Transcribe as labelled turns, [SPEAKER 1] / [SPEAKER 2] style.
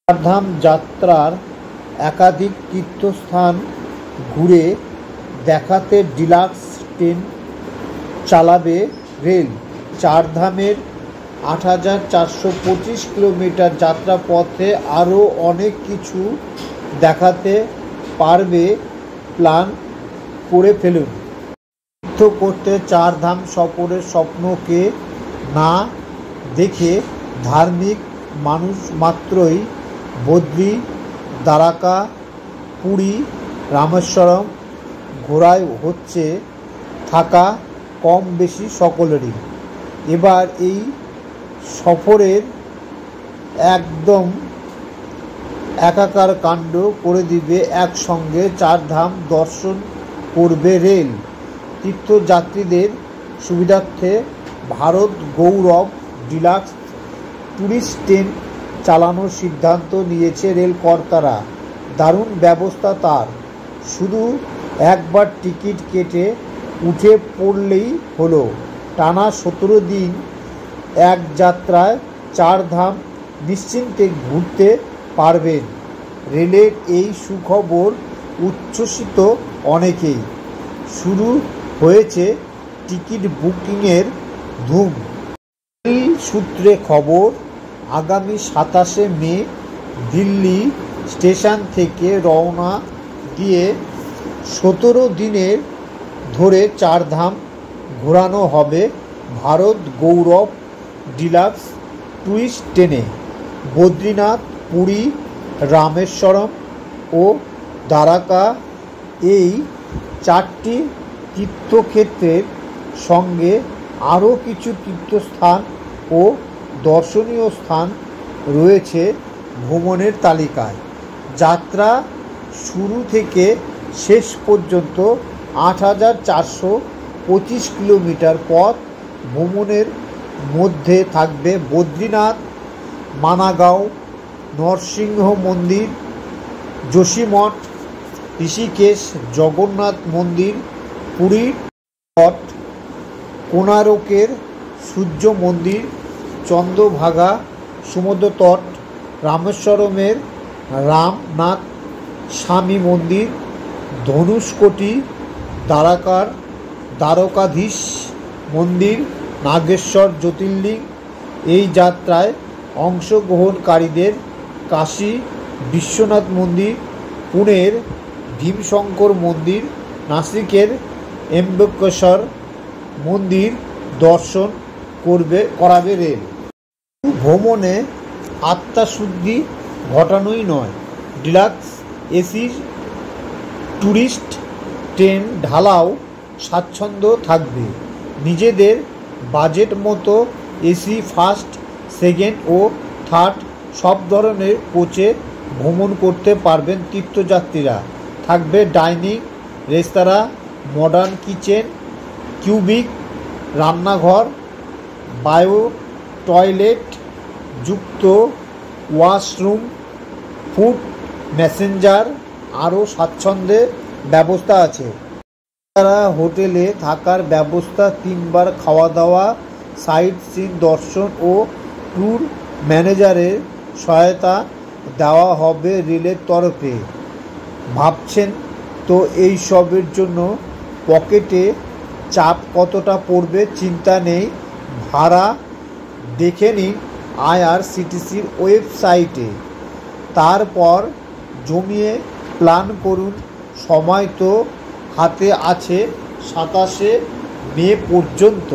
[SPEAKER 1] চারধাম যাত্রার একাধিক তীর্থস্থান ঘুরে দেখাতে ডিলাক্স ট্রেন চালাবে রেল। চারধামের ৮,৪২৫ কিলোমিটার যাত্রাপথে আরও অনেক কিছু দেখাতে পারবে। প্ল্যান করে ফেলুন। তীর্থ করতে চারধাম সফরের স্বপ্নকে না দেখে ধার্মিক মানুষ মাত্রই বদ্রী, দ্বারকা, পুরী, রামেশ্বরম ঘোরায় হচ্ছে থাকা কম বেশি সকলেরই। এবার এই সফরের একদম একাকার কাণ্ড করে দিবে। একসঙ্গে চারধাম দর্শন করবে রেল। তীর্থযাত্রীদের সুবিধার্থে ভারত গৌরব ডিলাক্স ট্যুরিস্ট ট্রেন চালানোর সিদ্ধান্ত নিয়েছে রেল কর্তারা। দারুণ ব্যবস্থা তার, শুধু একবার টিকিট কেটে উঠে পড়লেই হলো। টানা ১৭ দিন এক যাত্রায় চারধাম নিশ্চিন্তে ঘুরতে পারবেন। রেলের এই সুখবর উচ্ছ্বসিত অনেকেই। শুরু হয়েছে টিকিট বুকিংয়ের ধুম। রেল সূত্রে খবর, আগামী ২৭শে মে দিল্লি স্টেশন থেকে রওনা দিয়ে ১৭ দিনের ধরে চারধাম ঘোরানো হবে ভারত গৌরব ডিলাক্স ট্যুরিস্ট ট্রেনে। বদ্রীনাথ, পুরী, রামেশ্বরম ও দ্বারকা এই ৪টি তীর্থক্ষেত্রের সঙ্গে আরও কিছু তীর্থস্থান ও দর্শনীয় স্থান রয়েছে ভ্রমণের তালিকায়। যাত্রা শুরু থেকে শেষ পর্যন্ত ৮,৪২৫ কিলোমিটার পথ। ভ্রমণের মধ্যে থাকবে বদ্রীনাথ, মানাগাঁও, নরসিংহ মন্দির, যোশীমঠ, ঋষিকেশ, জগন্নাথ মন্দির, পুরীর তট, কোণারকের সূর্য মন্দির, চন্দ্রভাগা সমুদ্র তট, রামেশ্বরমের রামনাথ স্বামী মন্দির, ধনুষ্কোটি, দ্বারকার দ্বারকাধীশ মন্দির, নাগেশ্বর জ্যোতির্লিঙ্গ। এই যাত্রায় অংশগ্রহণকারীদের কাশী বিশ্বনাথ মন্দির, পুনের ভীমশঙ্কর মন্দির, নাসিকের ত্র্যম্বকেশ্বর মন্দির দর্শন করাবে রেল। ভ্রমণে আত্মশুদ্ধি ঘটানোই নয়, ডিলাক্স এসির ট্যুরিস্ট ট্রেন ঢালাও স্বাচ্ছন্দ্য থাকবে। নিজেদের বাজেট মতো এসি ফার্স্ট, সেকেন্ড ও থার্ড সব ধরনের কোচে ভ্রমণ করতে পারবেন তীর্থযাত্রীরা। থাকবে ডাইনিং, রেস্তোরাঁ, মডার্ন কিচেন, কিউবিক রান্নাঘর, বায়ো টয়লেট যুক্ত ওয়াশরুম, ফুড মেসেঞ্জার আরও স্বাচ্ছন্দ্যের ব্যবস্থা আছে। তারা হোটেলে থাকার ব্যবস্থা, ৩ বার খাওয়া দাওয়া, সাইট সিন দর্শন ও ট্যুর ম্যানেজারের সহায়তা দেওয়া হবে রেলের তরফে। ভাবছেন তো এই সবের জন্য পকেটে চাপ কতটা পড়বে? চিন্তা নেই, ভাড়া দেখে নিন আইআরসিটিসির ওয়েবসাইটে। তারপর জমিয়ে প্ল্যান করুন। সময় তো হাতে আছে ২৭শে মে পর্যন্ত।